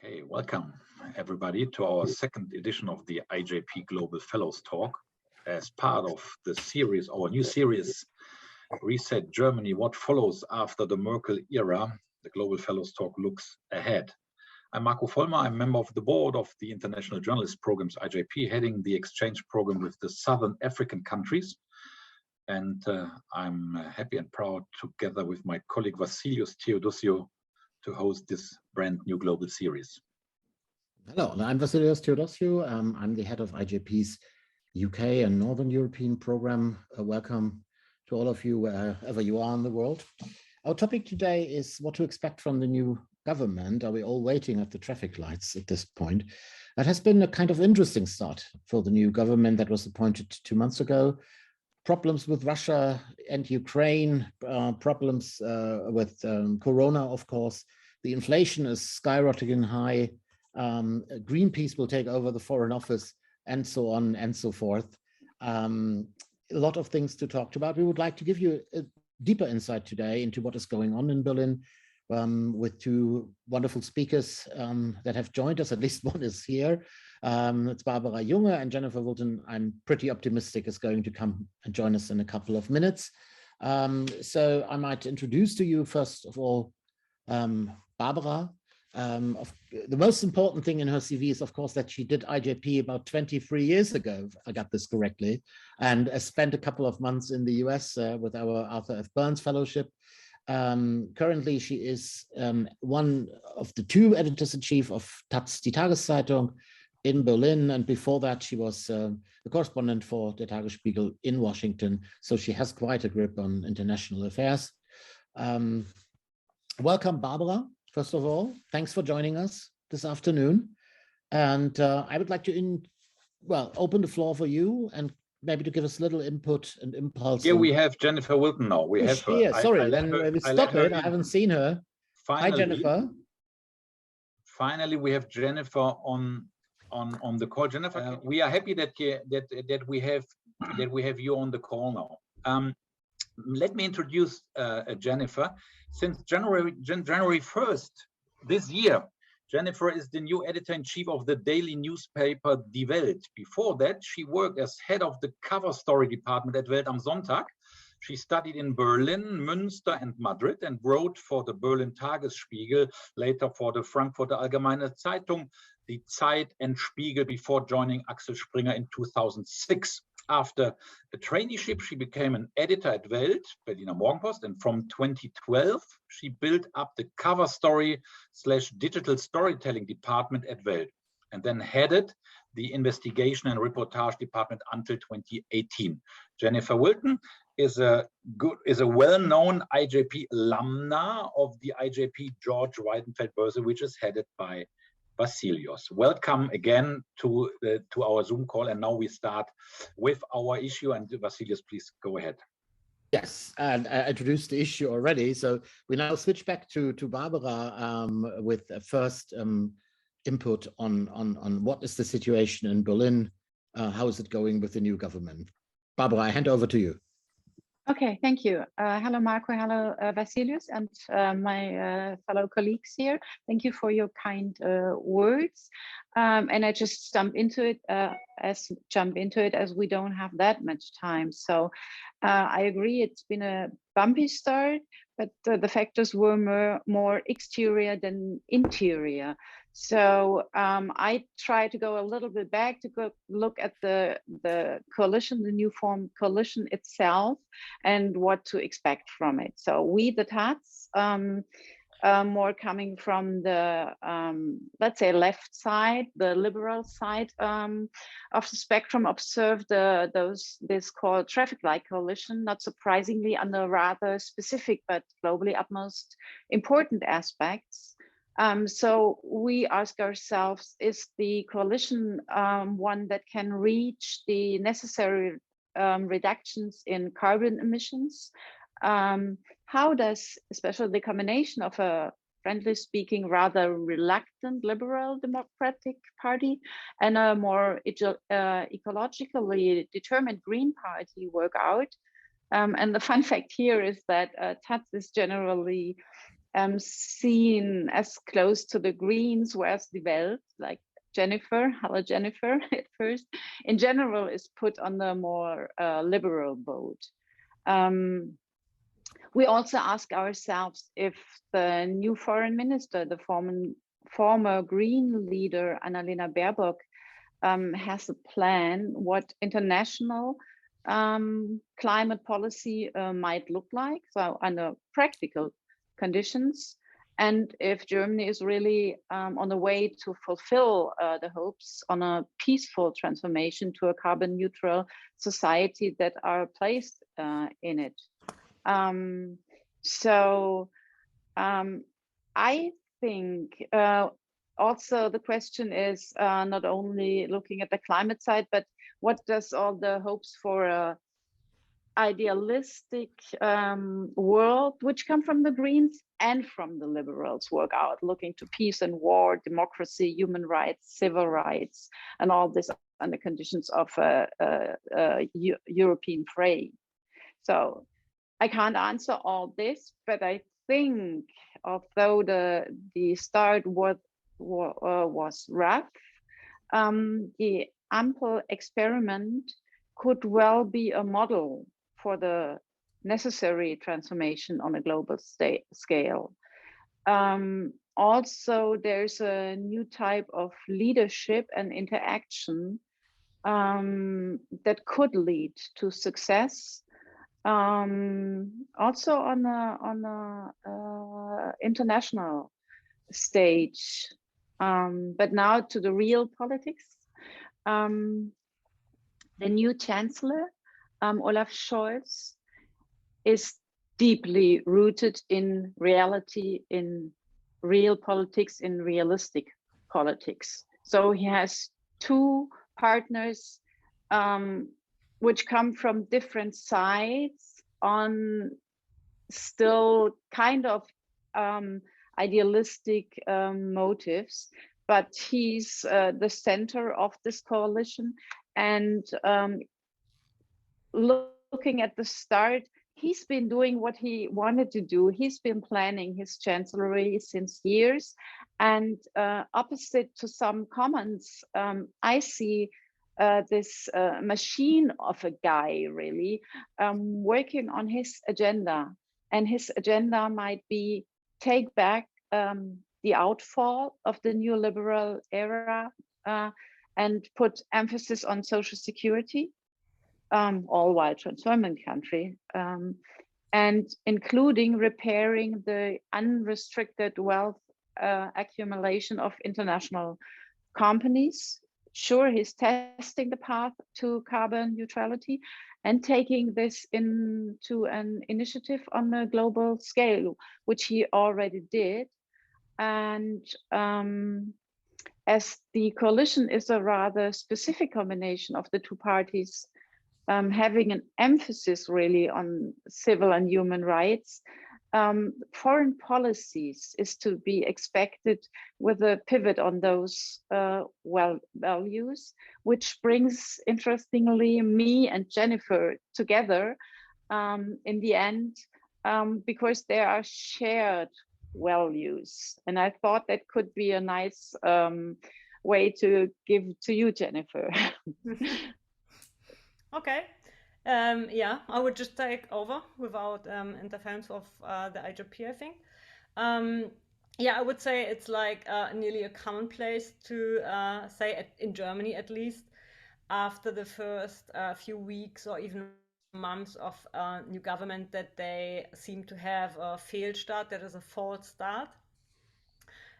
Okay, welcome everybody to our second edition of the IJP Global Fellows Talk. As part of the series, our new series, Reset Germany, What Follows After the Merkel Era, the Global Fellows Talk looks ahead. I'm Marco Vollmer, I'm member of the board of the International Journalist Programs IJP, heading the exchange program with the Southern African countries. And I'm happy and proud, together with my colleague Vasilios Theodosiou, to host this brand new global series. Hello, I'm Vasilios Theodosiou. I'm the head of IJP's UK and Northern European program. Welcome to all of you wherever you are in the world. Our topic today is what to expect from the new government. Are we all waiting at the traffic lights at this point? That has been a kind of interesting start for the new government that was appointed 2 months ago. Problems with Russia and Ukraine, problems with Corona, of course. The inflation is skyrocketing high. Greenpeace will take over the Foreign Office, and so on and so forth. A lot of things to talk about. We would like to give you a deeper insight today into what is going on in Berlin with two wonderful speakers that have joined us. At least one is here. It's Barbara Junge and Jennifer Wilton. I'm pretty optimistic is going to come and join us in a couple of minutes. So I might introduce to you, first of all, Barbara. The most important thing in her CV is, of course, that she did IJP about 23 years ago, if I got this correctly, and spent a couple of months in the US with our Arthur F. Burns Fellowship. Currently, she is one of the two editors-in-chief of Taz, die Tageszeitung, in Berlin, and before that she was the correspondent for Der Tagesspiegel in Washington, so she has quite a grip on international affairs. Welcome, Barbara, first of all. Thanks for joining us this afternoon, and I would like to open the floor for you and maybe to give us a little input and impulse. Here we have Jennifer Wilton now. We have her. Sorry, we stop it. I haven't seen her. Finally, hi, Jennifer. Finally, we have Jennifer on the call. Jennifer, we are happy that we have you on the call now. Let me introduce Jennifer. Since January 1st this year, Jennifer is the new editor-in-chief of the daily newspaper Die Welt. Before that, she worked as head of the cover story department at Welt am Sonntag. She studied in Berlin, Münster, and Madrid, and wrote for the Berlin Tagesspiegel, later for the Frankfurter Allgemeine Zeitung, Die Zeit and Spiegel, before joining Axel Springer in 2006. After a traineeship, she became an editor at Welt, Berliner Morgenpost, and from 2012, she built up the cover story / digital storytelling department at Welt, and then headed the investigation and reportage department until 2018. Jennifer Wilton is a well-known IJP alumna of the IJP George Weidenfeld Börse, which is headed by Vasilios. Welcome again to our Zoom call, and now we start with our issue. And Vasilios, please go ahead. Yes, and I introduced the issue already, so we now switch back to Barbara with a first input on what is the situation in Berlin, how is it going with the new government. Barbara, I hand over to you. Okay, thank you. Hello, Marco. Hello, Vasilios, and my fellow colleagues here. Thank you for your kind words. And I just jump into it as we don't have that much time. So I agree, it's been a bumpy start, but the factors were more exterior than interior. So I try to go a little bit back to look at the coalition, the new formed coalition itself, and what to expect from it. So we, the Taz, more coming from the, let's say, left side, the liberal side of the spectrum, observed this called traffic light coalition, not surprisingly under rather specific but globally utmost important aspects. So we ask ourselves, is the coalition one that can reach the necessary reductions in carbon emissions? How does, especially the combination of a friendly speaking, rather reluctant liberal democratic party and a more ecologically determined green party work out? And the fun fact here is that Taz is generally seen as close to the Greens, whereas the WELT, like Jennifer, hello Jennifer, at first, in general is put on the more liberal boat. We also ask ourselves if the new foreign minister, the former Green leader, Annalena Baerbock, has a plan what international climate policy might look like, so under practical conditions, and if Germany is really on the way to fulfill the hopes on a peaceful transformation to a carbon neutral society that are placed in it. I think also the question is not only looking at the climate side, but what does all the hopes for a idealistic world, which come from the Greens and from the liberals, work out, looking to peace and war, democracy, human rights, civil rights, and all this under conditions of European frame. So I can't answer all this, but I think although the start was rough, the ample experiment could well be a model for the necessary transformation on a global scale. Also, there's a new type of leadership and interaction that could lead to success. Also on a international stage, but now to the real politics. The new chancellor, Olaf Scholz, is deeply rooted in reality, in real politics, in realistic politics. So he has two partners which come from different sides on still kind of idealistic motives, but he's the center of this coalition. And looking at the start, he's been doing what he wanted to do. He's been planning his chancellery since years. And opposite to some comments, I see this machine of a guy really working on his agenda. And his agenda might be take back the outfall of the new liberal era and put emphasis on social security, all while transforming country, and including repairing the unrestricted wealth accumulation of international companies. Sure, he's testing the path to carbon neutrality and taking this into an initiative on a global scale, which he already did. And as the coalition is a rather specific combination of the two parties, having an emphasis really on civil and human rights, foreign policies is to be expected with a pivot on those values, which brings, interestingly, me and Jennifer together in the end, because there are shared values. And I thought that could be a nice way to give to you, Jennifer. Okay. Yeah, I would just take over without interference of the IJP, I think. Yeah, I would say it's like nearly a commonplace to say, in Germany at least, after the first few weeks or even months of new government, that they seem to have a failed start, that is a false start.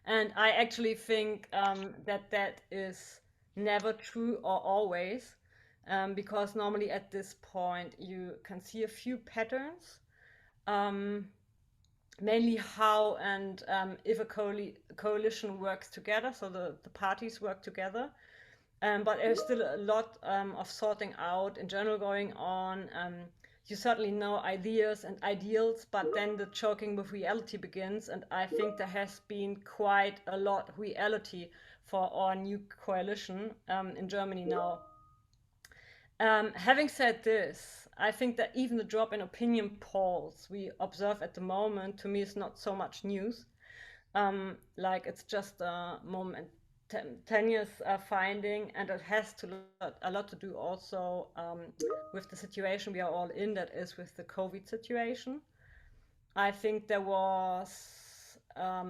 And I actually think that is never true or always. Because normally at this point you can see a few patterns, mainly how and if a coalition works together, so the parties work together. But there's still a lot of sorting out in general going on. You certainly know ideas and ideals, but then the choking with reality begins. And I think there has been quite a lot of reality for our new coalition in Germany now. Having said this, I think that even the drop in opinion polls we observe at the moment, to me, is not so much news. Like it's just a momentaneous finding, and it has a lot to do also with the situation we are all in, that is with the COVID situation. I think there was a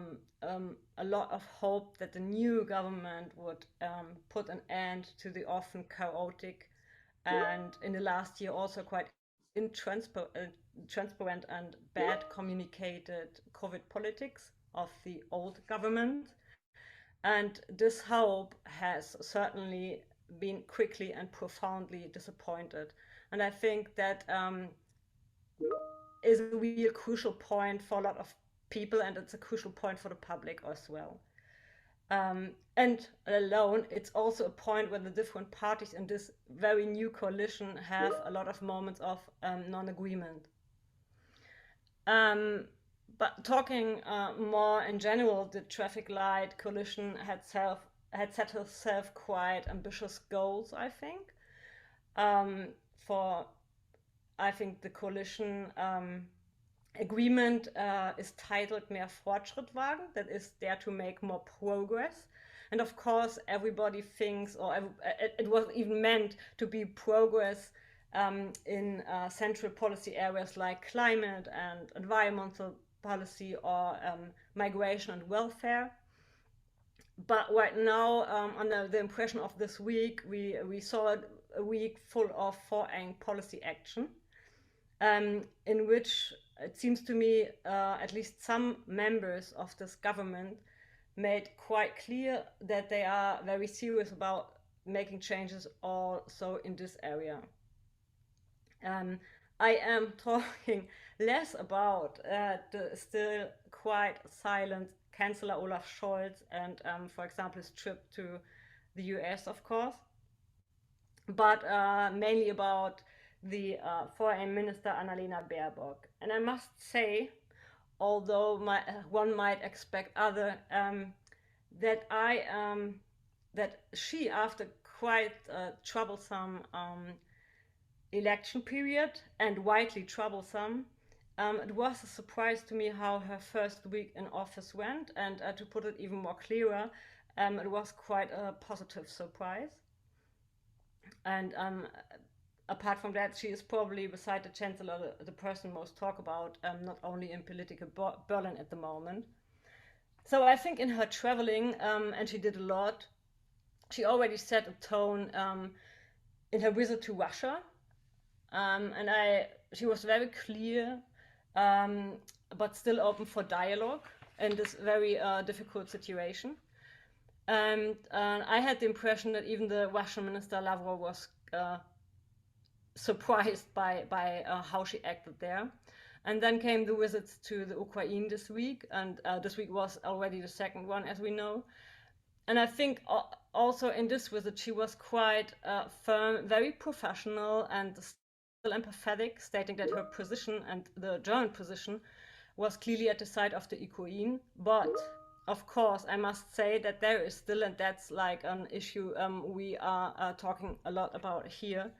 lot of hope that the new government would put an end to the often chaotic and in the last year also quite transparent and bad communicated COVID politics of the old government. And this hope has certainly been quickly and profoundly disappointed. And I think that is a real crucial point for a lot of people, and it's a crucial point for the public as well. And alone, it's also a point where the different parties in this very new coalition have a lot of moments of non-agreement. But talking more in general, the traffic light coalition had set herself quite ambitious goals, I think. I think the coalition agreement is titled Mehr Fortschritt wagen, that is there to make more progress. And of course, everybody thinks, or it was even meant to be progress in central policy areas like climate and environmental policy or migration and welfare. But right now, under the impression of this week, we saw a week full of foreign policy action, in which it seems to me at least some members of this government made quite clear that they are very serious about making changes also in this area. I am talking less about the still quite silent Chancellor Olaf Scholz and, for example, his trip to the US, of course, but mainly about the Foreign Minister Annalena Baerbock. And I must say, although one might expect other, that she, after quite a troublesome election period, and widely troublesome, it was a surprise to me how her first week in office went, and to put it even more clearer, it was quite a positive surprise. And apart from that, she is probably, beside the Chancellor, the person most talked about, not only in political Berlin at the moment. So I think in her traveling, and she did a lot, she already set a tone in her visit to Russia. She was very clear, but still open for dialogue in this very difficult situation. And I had the impression that even the Russian Minister Lavrov was surprised by how she acted there. And then came the visits to the Ukraine this week, and this week was already the second one, as we know. And I think also in this visit she was quite firm, very professional, and still empathetic, stating that her position and the German position was clearly at the side of the Ukraine. But of course, I must say that there is still, and that's like an issue we are talking a lot about here,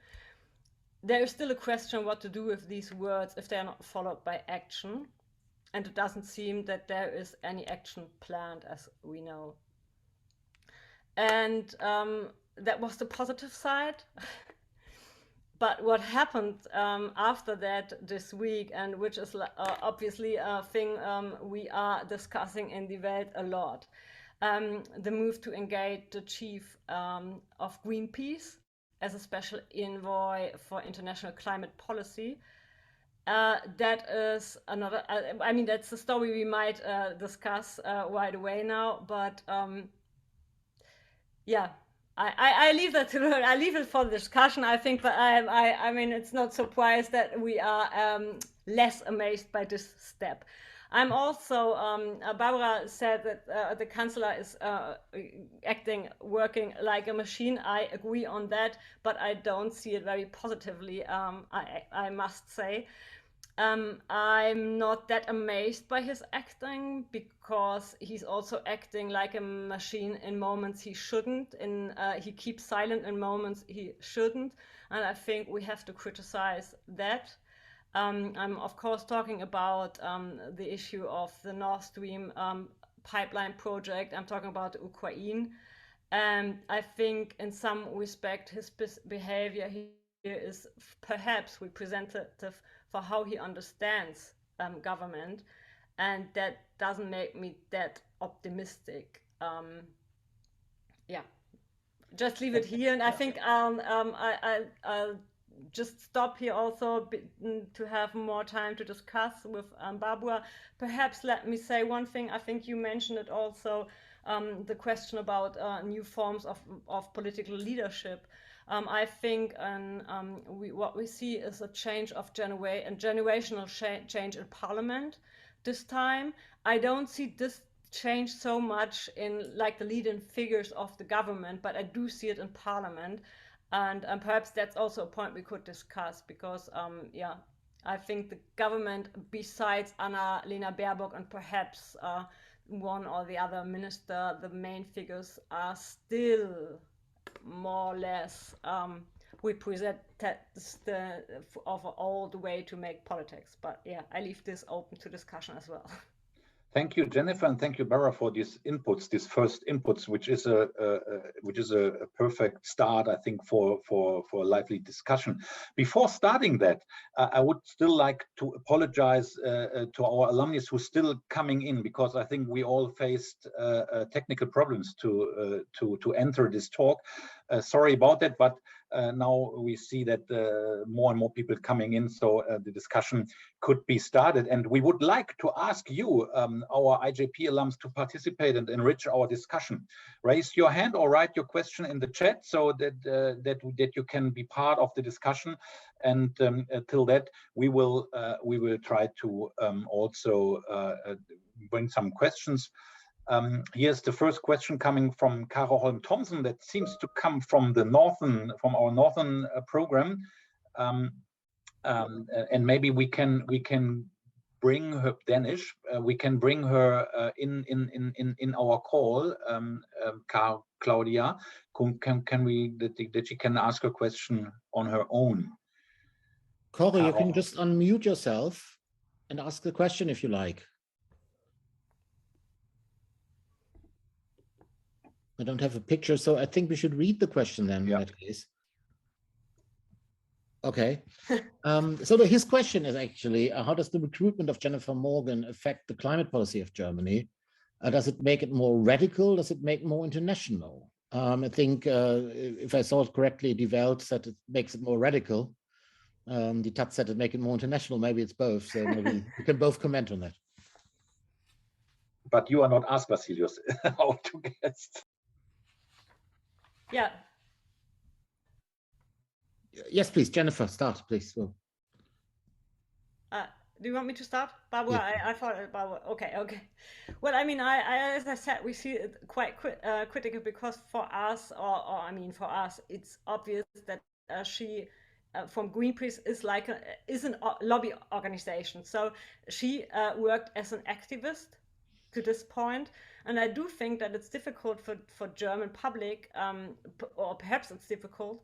there is still a question what to do with these words if they are not followed by action. And it doesn't seem that there is any action planned, as we know. And that was the positive side. But what happened after that this week, and which is obviously a thing we are discussing in the WELT a lot, the move to engage the chief of Greenpeace as a special envoy for international climate policy. That is another, I mean, that's a story we might discuss right away now, but yeah. I leave that to her. I leave it for the discussion, I think, but I mean, it's not surprised that we are less amazed by this step. I'm also, Barbara said that the Chancellor is working like a machine. I agree on that, but I don't see it very positively, I must say. I'm not that amazed by his acting, because he's also acting like a machine in moments he shouldn't, and he keeps silent in moments he shouldn't, and I think we have to criticize that. I'm of course talking about the issue of the Nord Stream pipeline project. I'm talking about Ukraine, and I think in some respect his behavior here is perhaps representative for how he understands government, and that doesn't make me that optimistic. Yeah, just leave it here, and I think I'll just stop here also to have more time to discuss with Barbara. Perhaps let me say one thing. I think you mentioned it also, the question about new forms of political leadership. I think what we see is a change of generational change in parliament this time. I don't see this change so much in like the leading figures of the government, but I do see it in parliament. And perhaps that's also a point we could discuss, because yeah, I think the government, besides Anna-Lena Baerbock and perhaps one or the other minister, the main figures are still more or less represent of an old way to make politics. But yeah, I leave this open to discussion as well. Thank you, Jennifer, and thank you, Barbara, for these inputs, these first inputs, which is a perfect start, I think, for a lively discussion. Before starting that, I would still like to apologize to our alumni who are still coming in, because I think we all faced technical problems to enter this talk. Sorry about that, but now we see that more and more people coming in, so the discussion could be started. And we would like to ask you, our IJP alums, to participate and enrich our discussion. Raise your hand or write your question in the chat, so that that you can be part of the discussion. And till that, we will try to also bring some questions. Here's the first question coming from Kara Holm Thompson, that seems to come from our northern program, and maybe we can bring her Danish. We can bring her in our call, Claudia. Can we that she can ask her question on her own? Cora, you can just unmute yourself and ask the question if you like. I don't have a picture, so I think we should read the question then, in that case. Okay. So his question is actually, how does the recruitment of Jennifer Morgan affect the climate policy of Germany? Does it make it more radical? Does it make it more international? I think, if I saw it correctly, Die Welt said it makes it more radical. Die Taz said it make it more international. Maybe it's both. So maybe you can both comment on that. But you are not asked, Vasilius, how to guess. Yeah. Yes, please, Jennifer, start, please. Do you want me to start, Barbara? Yeah. I thought about okay. Well, I mean, as I said, we see it quite critical, because for us, or I mean, for us, it's obvious that she, from Greenpeace, is like a lobby organization. So she worked as an activist to this point, and I do think that it's difficult for German public, or perhaps it's difficult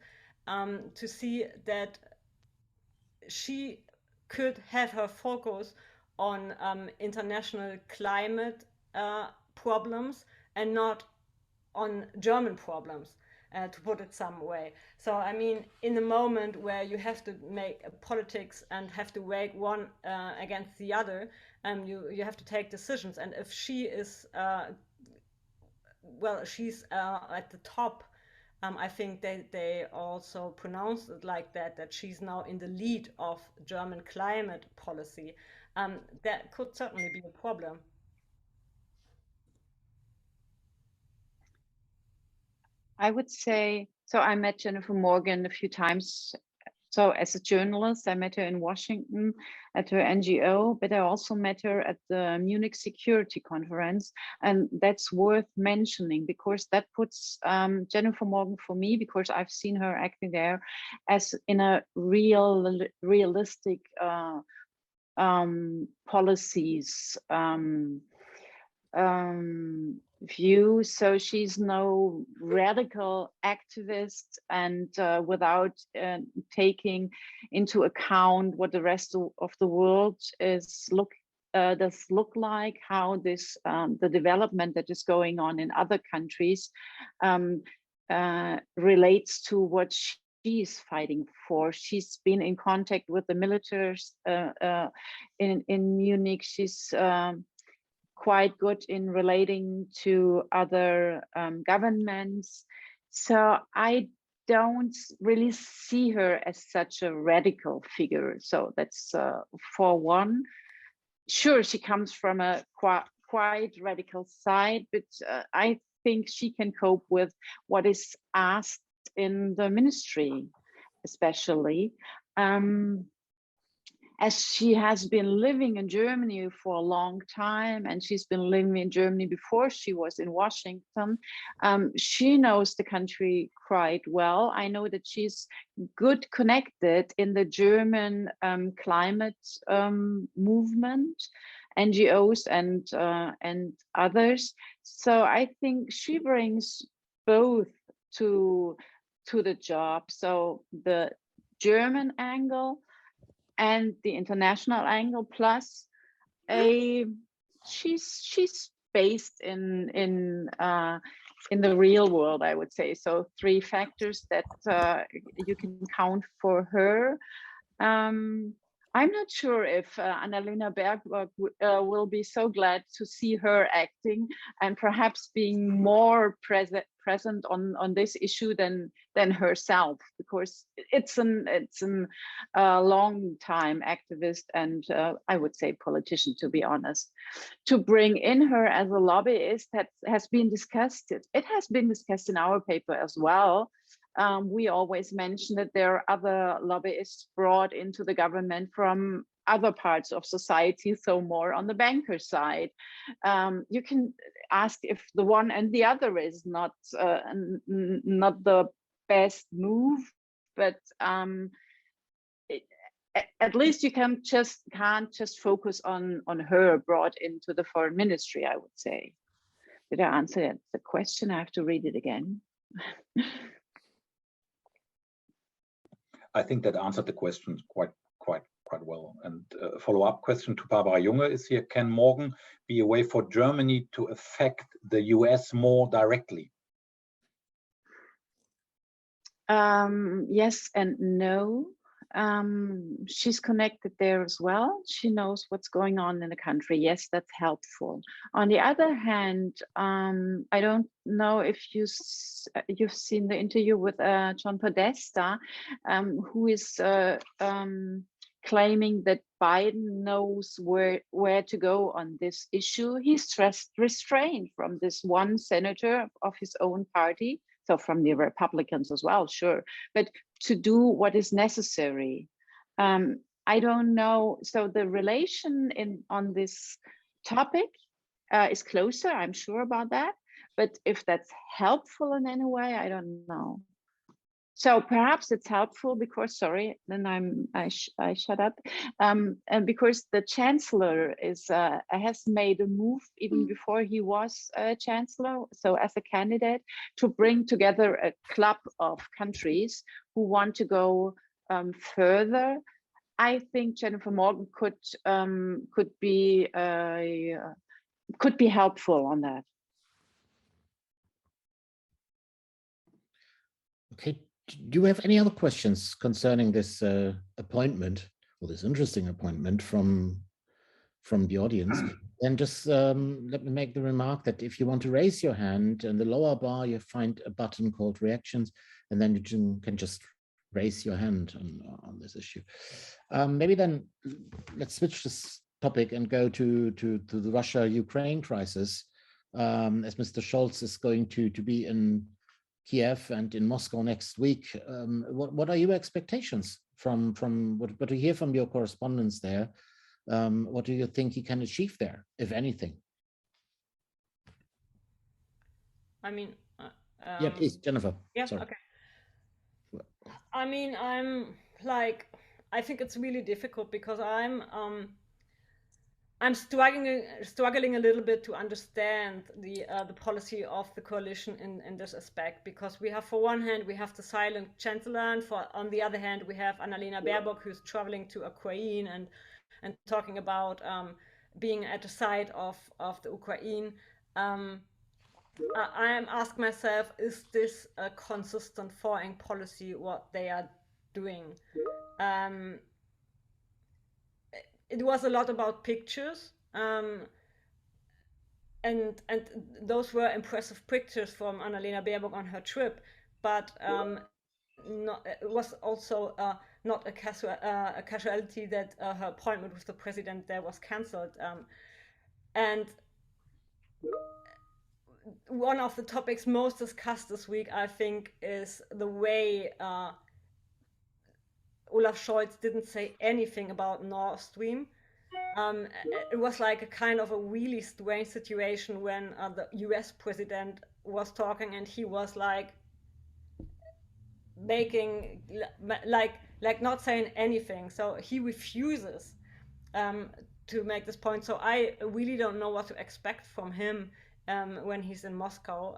to see that she could have her focus on international climate problems and not on German problems, to put it some way. So I mean, in the moment where you have to make politics and have to weigh one against the other, you have to take decisions. And if she is, well, she's at the top, I think they also pronounced it like that she's now in the lead of German climate policy. That could certainly be a problem. I would say, so I met Jennifer Morgan a few times. So as a journalist, I met her in Washington at her NGO, but I also met her at the Munich Security Conference. And that's worth mentioning, because that puts Jennifer Morgan, for me, because I've seen her acting there, as in a realistic policies view. So she's no radical activist, and without taking into account what the rest of the world does look like, how this the development that is going on in other countries relates to what she's fighting for. She's been in contact with the militaries in Munich. She's quite good in relating to other governments. So I don't really see her as such a radical figure. So that's for one. Sure, she comes from a quite radical side, but I think she can cope with what is asked in the ministry, especially. As she has been living in Germany for a long time, and she's been living in Germany before she was in Washington, she knows the country quite well. I know that she's good connected in the German climate movement, NGOs and others. So I think she brings both to the job. So the German angle and the international angle, plus she's based in the real world, I would say. So 3 factors that you can count for her. I'm not sure if Annalena Baerbock will be so glad to see her acting and perhaps being more present on this issue than herself, because it's a long time activist and I would say politician, to be honest. To bring in her as a lobbyist, that has been discussed. It has been discussed in our paper as well. We always mention that there are other lobbyists brought into the government from other parts of society, so more on the banker side. You can ask if the one and the other is not the best move, but at least you can't just focus on her brought into the foreign ministry, I would say. Did I answer the question? I have to read it again. I think that answered the question quite well. And a follow-up question to Barbara Junge is here: can Morgan be a way for Germany to affect the US more directly? Yes and no. She's connected there as well. She knows what's going on in the country. Yes, that's helpful. On the other hand, I don't know if you've seen the interview with John Podesta, who is claiming that Biden knows where to go on this issue. He's restrained from this one senator of his own party, so from the Republicans as well, sure, but to do what is necessary. I don't know. So the relation on this topic is closer, I'm sure about that. But if that's helpful in any way, I don't know. So perhaps it's helpful because, sorry, then I shut up. And because the chancellor has made a move even before he was a chancellor. So as a candidate, to bring together a club of countries who want to go further. I think Jennifer Morgan could be helpful on that. Okay. Do you have any other questions concerning this appointment, or this interesting appointment from the audience? And just let me make the remark that if you want to raise your hand, in the lower bar you find a button called reactions, and then you can just raise your hand on this issue. Maybe then let's switch this topic and go to the Russia-Ukraine crisis, as Mr. Scholz is going to be in Kiev and in Moscow next week. What are your expectations from what you hear from your correspondence there? What do you think he can achieve there, if anything? I mean, yeah, please, Jennifer. Yeah, sorry. Okay. I mean, I think it's really difficult because I'm I'm struggling a little bit to understand the policy of the coalition in this aspect, because we have, for one hand, we have the silent chancellor, and on the other hand, we have Annalena Baerbock, who's traveling to Ukraine and talking about being at the side of the Ukraine. I am asking myself, is this a consistent foreign policy, what they are doing? It was a lot about pictures, and those were impressive pictures from Annalena Baerbock on her trip, but it was also not a casualty that her appointment with the president there was cancelled. And one of the topics most discussed this week, I think, is the way Olaf Scholz didn't say anything about Nord Stream. It was like a kind of a really strange situation when the US president was talking, and he was like making like not saying anything. So he refuses to make this point. So I really don't know what to expect from him when he's in Moscow,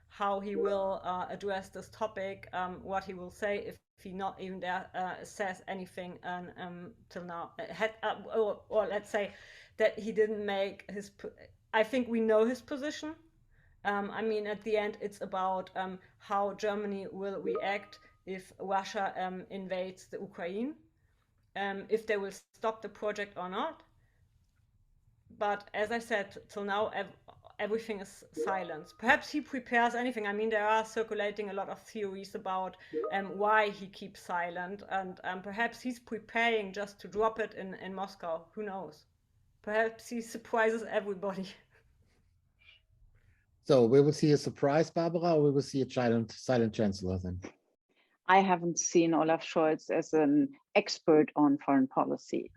how he will address this topic, what he will say, if he not even there says anything till now. Or let's say that he didn't make his. I think we know his position. I mean, at the end, it's about how Germany will react if Russia invades the Ukraine, if they will stop the project or not. But as I said, till now, everything is silence. Perhaps he prepares anything. I mean, there are circulating a lot of theories about why he keeps silent, and perhaps he's preparing just to drop it in Moscow. Who knows? Perhaps he surprises everybody. So we will see a surprise, Barbara, or we will see a silent chancellor then? I haven't seen Olaf Scholz as an expert on foreign policy.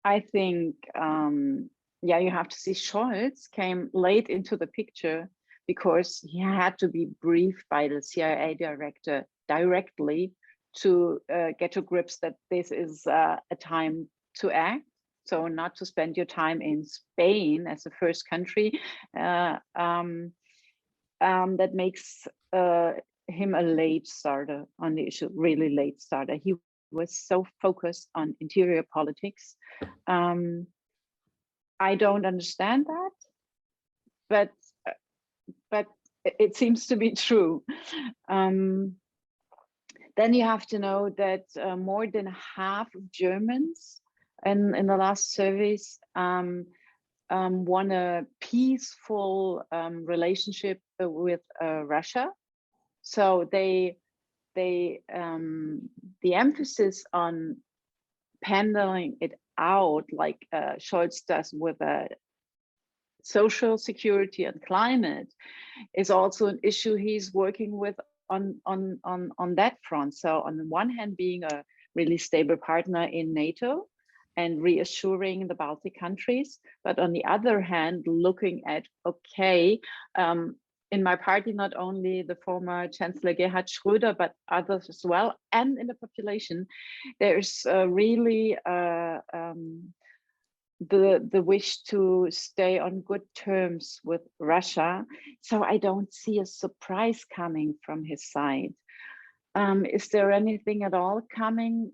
I think, yeah, you have to see Scholz came late into the picture because he had to be briefed by the CIA director directly to get to grips that this is a time to act. So not to spend your time in Spain as the first country. That makes him a late starter on the issue, really late starter. He was so focused on interior politics. I don't understand that, but it seems to be true. Then you have to know that more than half of Germans in the last surveys want a peaceful relationship with Russia. So the emphasis on handling it out, like Scholz does with social security and climate, is also an issue he's working with on that front. So on the one hand, being a really stable partner in NATO and reassuring the Baltic countries, but on the other hand, looking at, okay, in my party, not only the former Chancellor Gerhard Schröder, but others as well, and in the population, there's really the wish to stay on good terms with Russia. So I don't see a surprise coming from his side. Is there anything at all coming?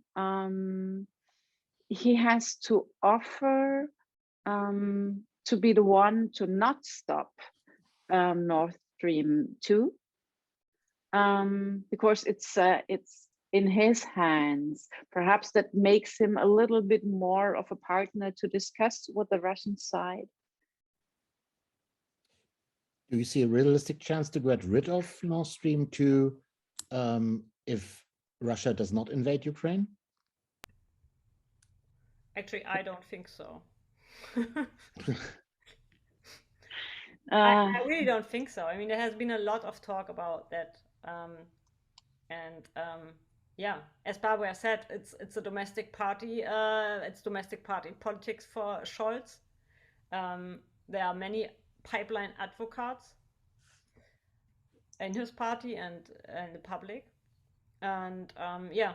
He has to offer to be the one to not stop Nord Stream 2, because it's in his hands. Perhaps that makes him a little bit more of a partner to discuss with the Russian side. Do you see a realistic chance to get rid of Nord Stream 2 if Russia does not invade Ukraine? Actually, I don't think so. I really don't think so. I mean, there has been a lot of talk about that, yeah, as Barbara said, it's a domestic party. It's domestic party politics for Scholz. There are many pipeline advocates in his party and in the public, and yeah,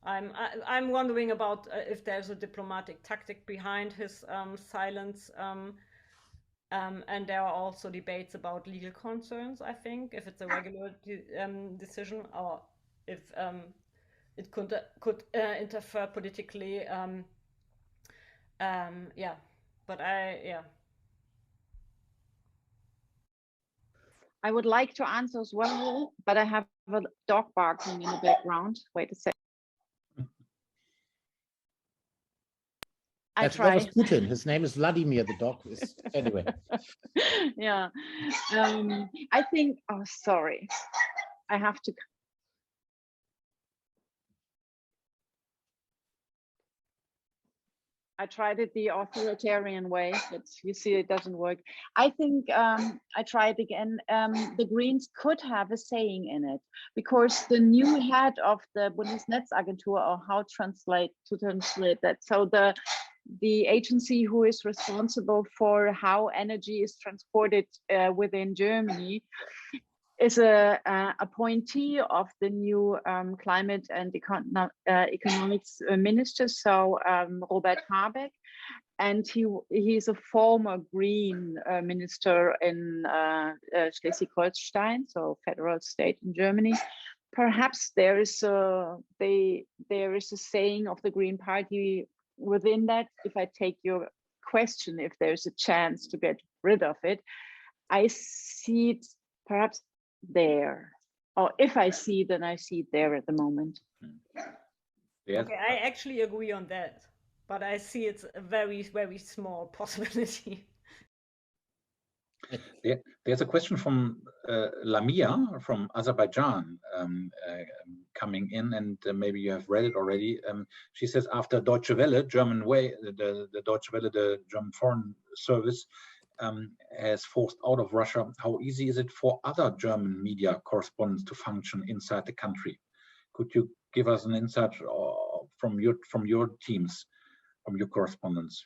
I'm wondering about if there's a diplomatic tactic behind his silence. And there are also debates about legal concerns, I think, if it's a regular decision or if it could interfere politically. Yeah, but yeah. I would like to answer as well, but I have a dog barking in the background. Wait a second. That was Putin. His name is Vladimir. The dog is anyway. Yeah, I think. Oh, sorry. I have to. I tried it the authoritarian way, but you see it doesn't work. I think I tried again. The Greens could have a saying in it because the new head of the Bundesnetzagentur, or how to translate that. So the agency who is responsible for how energy is transported within Germany is a appointee of the new climate and economics minister, so Robert Habeck, and he's a former Green minister in Schleswig-Holstein, so federal state in Germany. Perhaps there is a saying of the Green Party within that. If I take your question, if there's a chance to get rid of it, I see it perhaps there, or if I see, then I see it there at the moment. Yes. Okay, I actually agree on that, but I see it's a very, very small possibility. There's a question from Lamia from Azerbaijan coming in, and maybe you have read it already. She says, after Deutsche Welle, German way, the Deutsche Welle, the German Foreign Service, has forced out of Russia, how easy is it for other German media correspondents to function inside the country? Could you give us an insight from your teams, from your correspondents?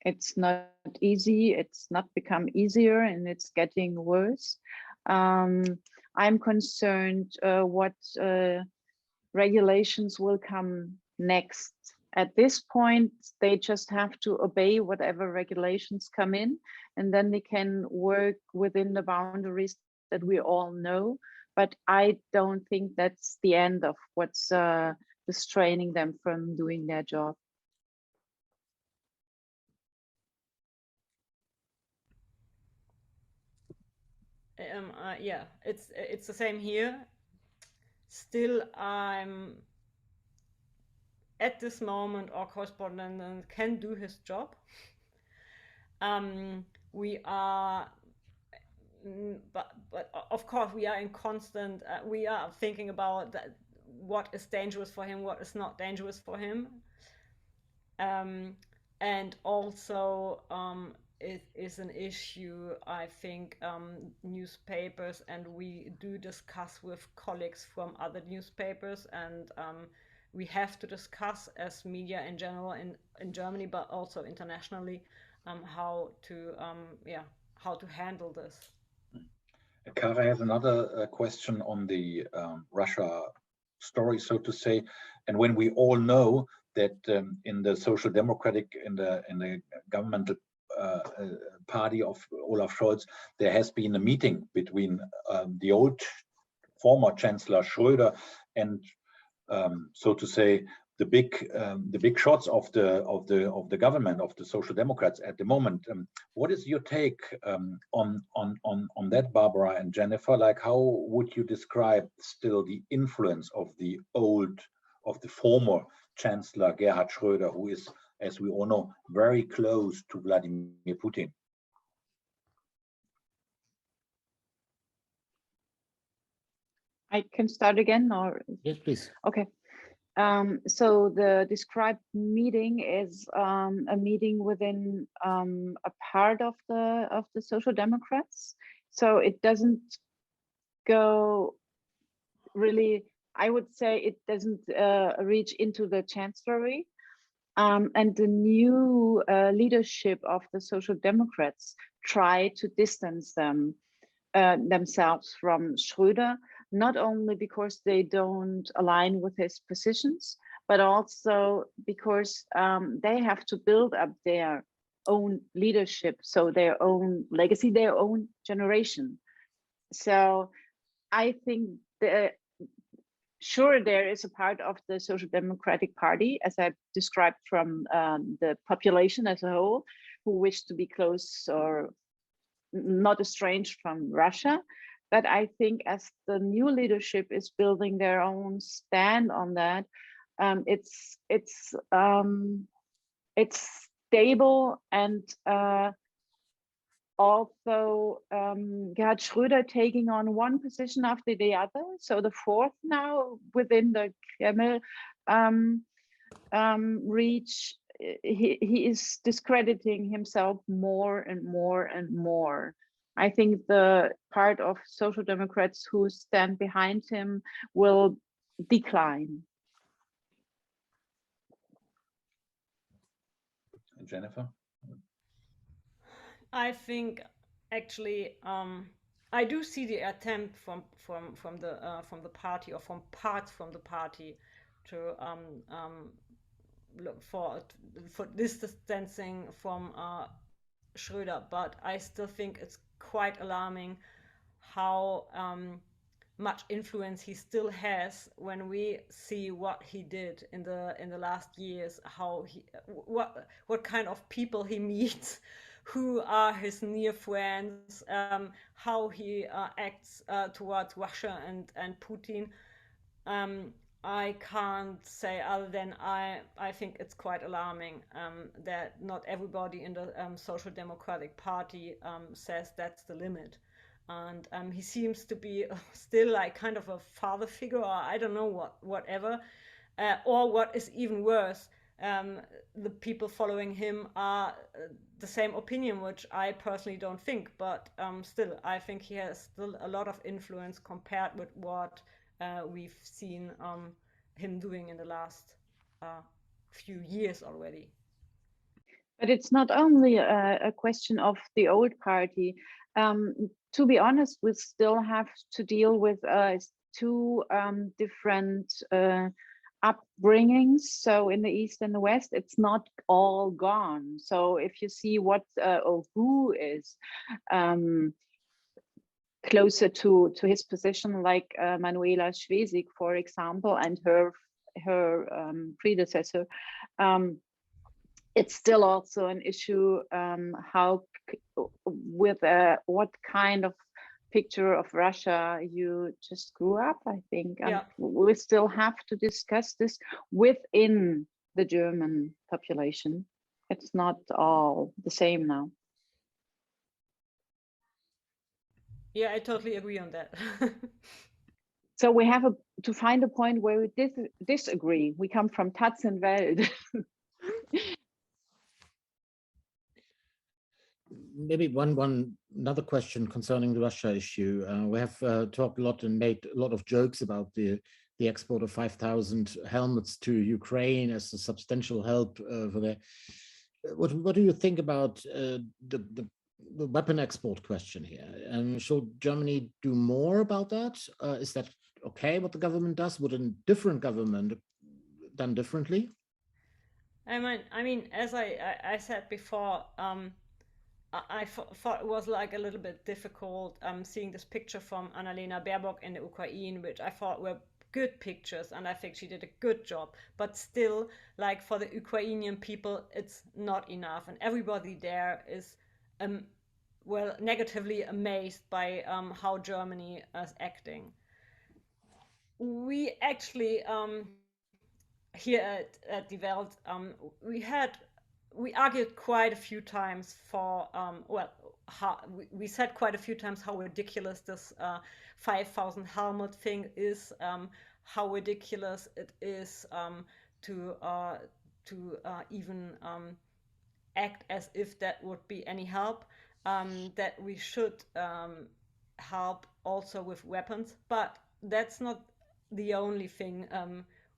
It's not easy. It's not become easier, and it's getting worse. I'm concerned what regulations will come next. At this point, they just have to obey whatever regulations come in, and then they can work within the boundaries that we all know. But I don't think that's the end of what's restraining them from doing their job. Yeah, it's the same here. Still, I'm at this moment, our correspondent can do his job. We are, but of course we are in constant. We are thinking about what is dangerous for him, what is not dangerous for him, and also it is an issue. I think newspapers, and we do discuss with colleagues from other newspapers, and we have to discuss as media in general in Germany, but also internationally, how to handle this. Kara has another question on the Russia story, so to say, and when we all know that in the Social Democratic, in the governmental party of Olaf Scholz, there has been a meeting between the old former Chancellor Schröder and so to say the big shots of the government of the Social Democrats at the moment. What is your take on that, Barbara and Jennifer? Like, how would you describe still the influence of the former Chancellor Gerhard Schröder, who is, as we all know, very close to Vladimir Putin? I can start again, or? Yes, please. Okay. So the described meeting is a meeting within a part of the Social Democrats. So it doesn't go really, I would say it doesn't reach into the chancellery. And the new leadership of the Social Democrats try to distance themselves from Schröder, not only because they don't align with his positions, but also because they have to build up their own leadership, so their own legacy, their own generation. So I think sure, there is a part of the Social Democratic Party, as I described, from the population as a whole, who wish to be close or not estranged from Russia. But I think as the new leadership is building their own stand on that, it's stable, and also Gerhard Schröder taking on one position after the other. So the fourth now within the Kreml reach, he is discrediting himself more and more and more. I think the part of Social Democrats who stand behind him will decline. Jennifer? I think actually I do see the attempt from the party, or from parts from the party, to look for distancing from Schröder, but I still think it's quite alarming how much influence he still has when we see what he did in the last years, how he what kind of people he meets, who are his near friends, how he acts towards Russia and Putin. I can't say other than I think it's quite alarming that not everybody in the Social Democratic Party says that's the limit. And he seems to be still like kind of a father figure, or I don't know whatever. Or what is even worse, the people following him are the same opinion, which I personally don't think, but still, I think he has still a lot of influence compared with what we've seen him doing in the last few years already. But it's not only a question of the old party. To be honest, we still have to deal with two different upbringings. So in the East and the West, it's not all gone. So if you see what or who is closer to his position, like Manuela Schwesig, for example, and her predecessor, it's still also an issue how with what kind of picture of Russia you just grew up, I think. And we still have to discuss this within the German population. It's not all the same now. Yeah, I totally agree on that. So we have to find a point where we disagree. We come from Taz and Welt. Maybe another question concerning the Russia issue. We have talked a lot and made a lot of jokes about the export of 5,000 helmets to Ukraine as a substantial help for the. What do you think about the weapon export question here? And should Germany do more about that? Is that okay? What the government does? Would a different government done differently? I mean, as I said before, I thought it was like a little bit difficult seeing this picture from Annalena Baerbock in the Ukraine, which I thought were good pictures, and I think she did a good job. But still, like for the Ukrainian people, it's not enough, and everybody there is well, negatively amazed by how Germany is acting. We actually here at Die Welt, we argued quite a few times for we said quite a few times how ridiculous this 5,000 helmet thing is, how ridiculous it is to even act as if that would be any help, that we should help also with weapons, but that's not the only thing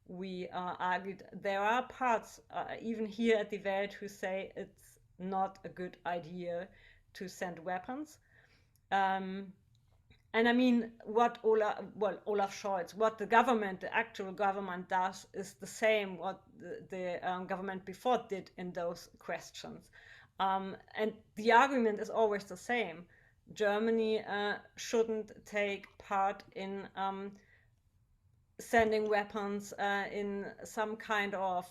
we argued there are parts, even here at the Welt, who say it's not a good idea to send weapons. And I mean, what Olaf Scholz, what the government, the actual government does is the same what the government before did in those questions. And the argument is always the same. Germany shouldn't take part in sending weapons in some kind of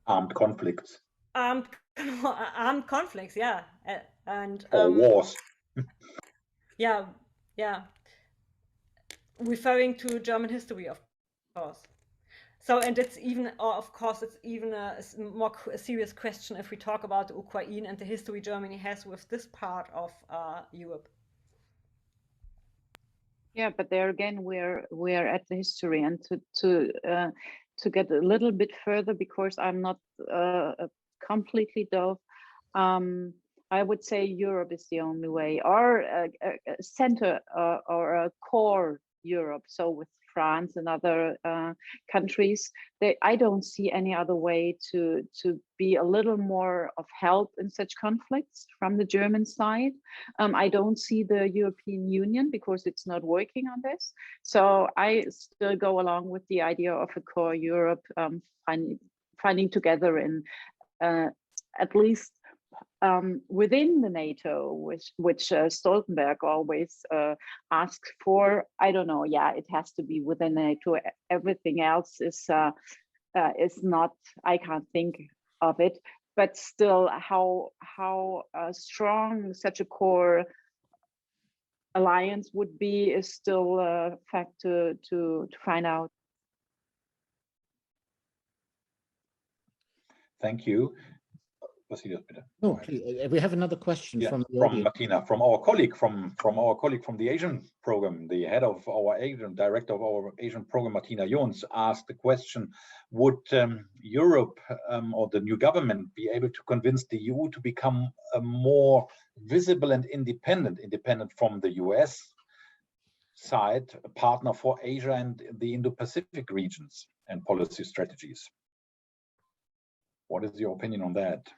armed conflicts. Armed conflicts, yeah, and or wars. yeah, referring to German history, of course. So, and it's even, of course, it's even a more serious question if we talk about Ukraine and the history Germany has with this part of Europe. Yeah, but there again, we're at the history, and to get a little bit further, because I'm not completely dove. I would say Europe is the only way, or a center or a core Europe. So with France and other countries, I don't see any other way to be a little more of help in such conflicts from the German side. I don't see the European Union, because it's not working on this. So I still go along with the idea of a core Europe, finding together in at least within the NATO, which Stoltenberg always asks for. I don't know. Yeah, it has to be within NATO. Everything else is not. I can't think of it. But still, how strong such a core alliance would be is still a fact to find out. Thank you. No, we have another question from Martina, from our colleague from the Asian program. The head of our Asian director of our Asian program, Martina Jons, asked the question: would Europe or the new government be able to convince the EU to become a more visible and independent from the US side, a partner for Asia and the Indo-Pacific regions and policy strategies? What is your opinion on that?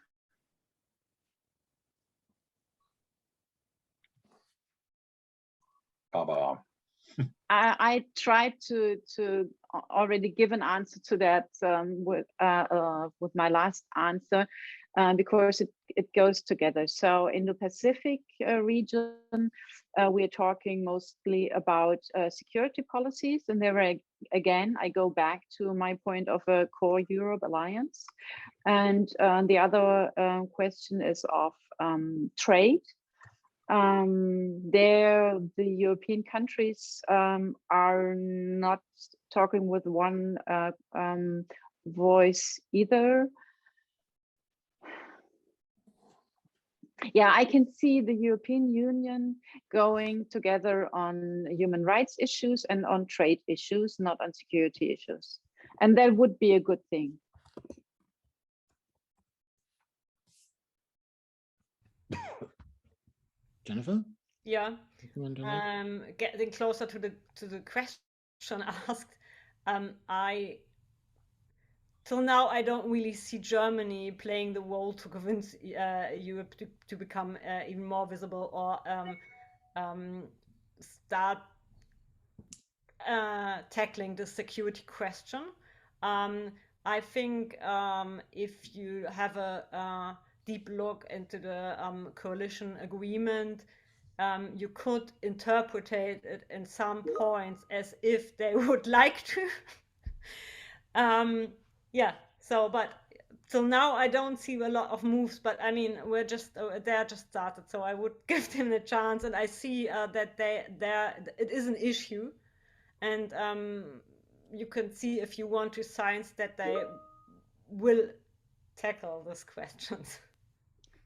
Barbara. I tried to already give an answer to that with my last answer, because it goes together. So in the Pacific region, we are talking mostly about security policies, and there again I go back to my point of a core Europe alliance, and the other question is of trade. There, the European countries are not talking with one voice either. Yeah, I can see the European Union going together on human rights issues and on trade issues, not on security issues. And that would be a good thing. Jennifer? Yeah. Getting closer to the question asked, till now I don't really see Germany playing the role to convince Europe to become even more visible, or start tackling the security question. I think if you have a deep look into the coalition agreement, you could interpret it in some points as if they would like to. Yeah, so, but till now I don't see a lot of moves, but I mean, they're just started, so I would give them a chance, and I see that it is an issue, and you can see, if you want to science, that they will tackle these questions.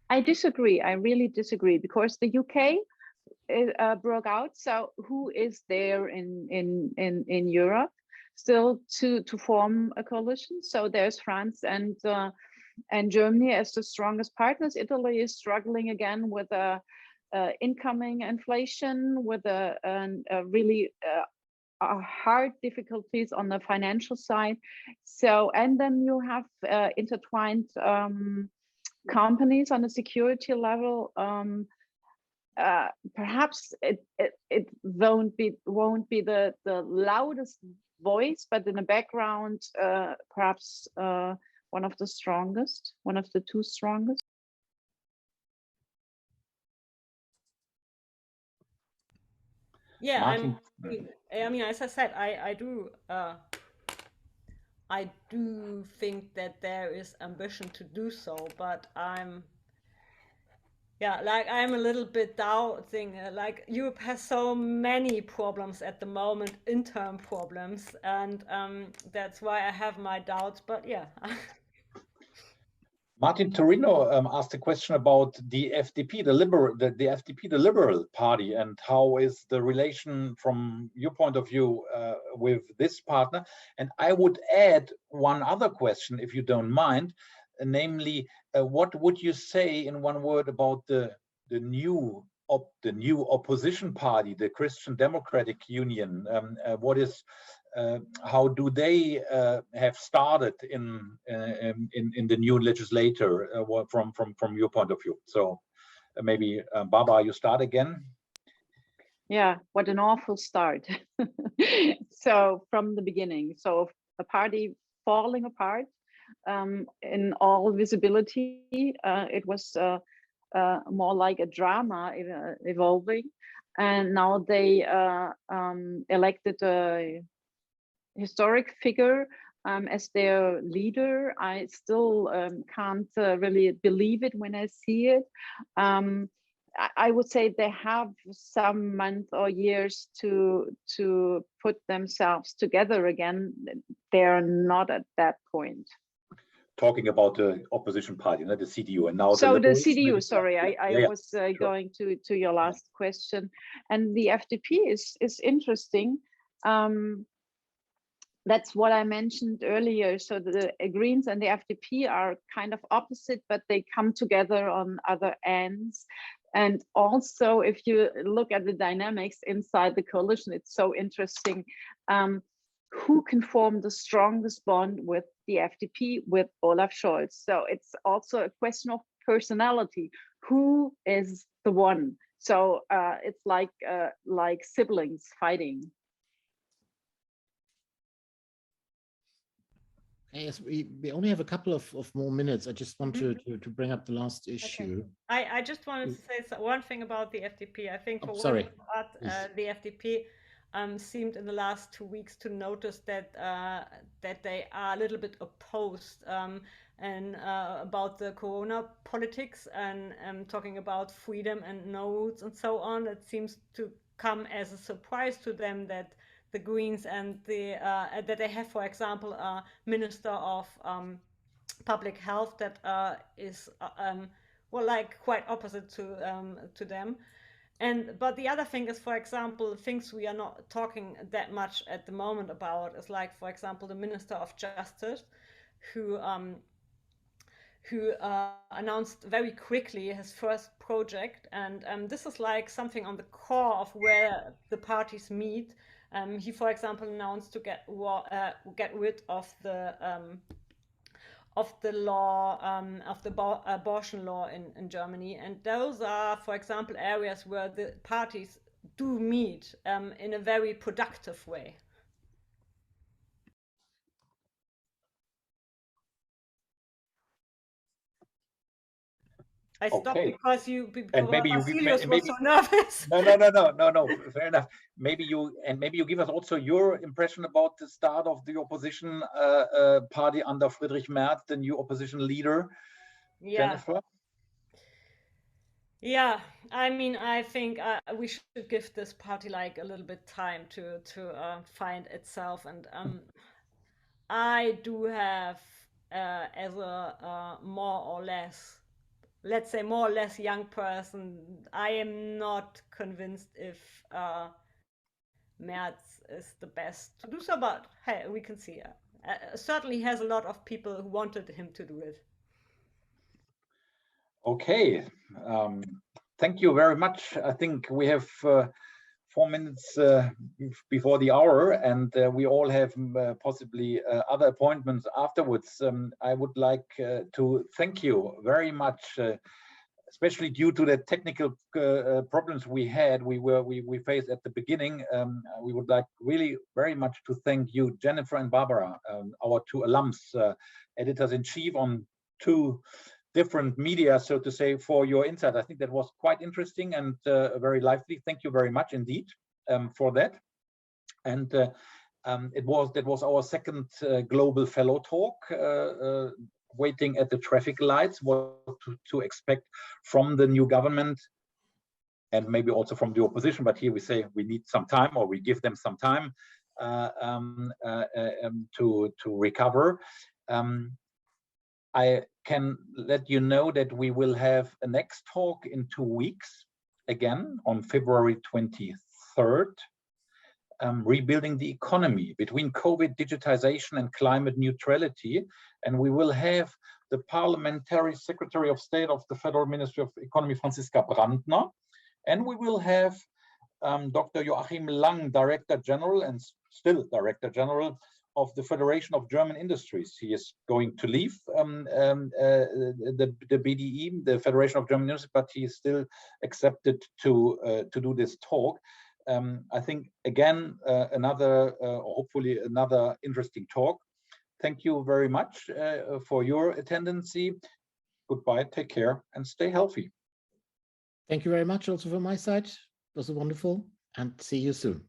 I disagree. I really disagree, because the UK broke out. So who is there in Europe still to form a coalition? So there's France and Germany as the strongest partners. Italy is struggling again with incoming inflation, with a really hard difficulties on the financial side. So, and then you have intertwined companies on the security level. Perhaps it won't be the loudest voice, but in the background, perhaps one of the strongest, one of the two strongest. Yeah, Martin? I mean, as I said, I do think that there is ambition to do so, but I'm a little bit doubting. Like Europe has so many problems at the moment, interim problems, and that's why I have my doubts. But yeah. Martin Torino asked a question about the FDP, the FDP, the Liberal Party, and how is the relation from your point of view with this partner? And I would add one other question, if you don't mind, namely, what would you say in one word about the new opposition party, the Christian Democratic Union? How do they have started in the new legislature from your point of view? So maybe Barbara, you start again. Yeah, what an awful start. So from the beginning, so a party falling apart in all visibility. It was more like a drama evolving, and now they elected a historic figure as their leader. I still can't really believe it when I see it. I would say they have some months or years to put themselves together again. They're not at that point. Talking about the opposition party, not the CDU, and now so the CDU. Sorry, I was sure. going to your last question, and the FDP is interesting. That's what I mentioned earlier. So the Greens and the FDP are kind of opposite, but they come together on other ends. And also, if you look at the dynamics inside the coalition, it's so interesting. Who can form the strongest bond with the FDP, with Olaf Scholz? So it's also a question of personality. Who is the one? So it's like siblings fighting. Yes, we only have a couple of more minutes. I just want to bring up the last issue. Okay. I just wanted to say one thing about the FDP. I think for sorry. The FDP seemed in the last 2 weeks to notice that that they are a little bit opposed and about the Corona politics and talking about freedom and nodes and so on. It seems to come as a surprise to them that the Greens and that they have, for example, a Minister of Public Health that is like quite opposite to them. But the other thing is, for example, things we are not talking that much at the moment about is like, for example, the Minister of Justice, who announced very quickly his first project, and this is like something on the core of where the parties meet. He, for example, announced to get rid of the law of the abortion law in Germany, and those are, for example, areas where the parties do meet in a very productive way. I stopped because Vasilius was so nervous. No. Fair enough. Maybe you give us also your impression about the start of the opposition party under Friedrich Merz, the new opposition leader. Yeah. Jennifer? Yeah, I mean, I think we should give this party like a little bit time to find itself, and I do have as a more or less, let's say, more or less young person, I am not convinced if Merz is the best to do so, but hey, we can see. Certainly has a lot of people who wanted him to do it. Okay, thank you very much. I think we have 4 minutes before the hour, and we all have possibly other appointments afterwards. I would like to thank you very much, especially due to the technical problems we had, we faced at the beginning. We would like really very much to thank you, Jennifer and Barbara, our two alums, editors-in-chief on 2 different media, so to say, for your insight. I think that was quite interesting and very lively. Thank you very much indeed for that. And that was our second global fellow talk, waiting at the traffic lights, what to expect from the new government and maybe also from the opposition. But here we say we need some time, or we give them some time to recover. I can let you know that we will have a next talk in 2 weeks, again on February 23rd, rebuilding the economy between COVID, digitization and climate neutrality. And we will have the Parliamentary Secretary of State of the Federal Ministry of Economy, Franziska Brandner. And we will have Dr. Joachim Lang, Director General and still Director General of the Federation of German Industries. He is going to leave the BDE, the Federation of German Industries, but he is still accepted to do this talk. I think again hopefully another interesting talk. Thank you very much for your attendance. Goodbye, take care, and stay healthy. Thank you very much also from my side. It was wonderful, and see you soon.